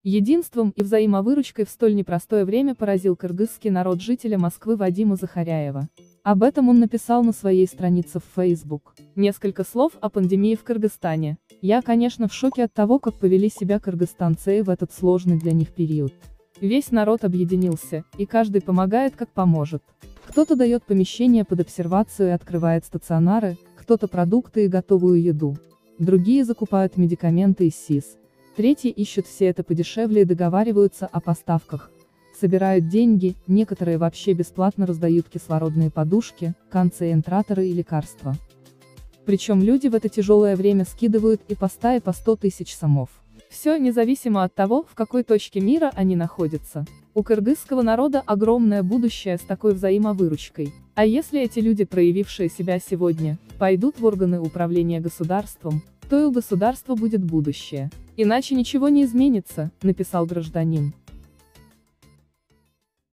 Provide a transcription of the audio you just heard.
Единством и взаимовыручкой в столь непростое время поразил кыргызский народ жителя Москвы Вадима Захаряева. Об этом он написал на своей странице в Facebook. Несколько слов о пандемии в Кыргызстане. Я, конечно, в шоке от того, как повели себя кыргызстанцы в этот сложный для них период. Весь народ объединился, и каждый помогает как поможет. Кто-то дает помещение под обсервацию и открывает стационары, кто-то продукты и готовую еду. Другие закупают медикаменты из СИЗ. Третьи ищут все это подешевле и договариваются о поставках. Собирают деньги, некоторые вообще бесплатно раздают кислородные подушки, концентраторы и лекарства. Причем люди в это тяжелое время скидывают и по 100 и по 100 тысяч сомов. Все независимо от того, в какой точке мира они находятся. У кыргызского народа огромное будущее с такой взаимовыручкой. А если эти люди, проявившие себя сегодня, пойдут в органы управления государством, то и у государства будет будущее. Иначе ничего не изменится, написал гражданин.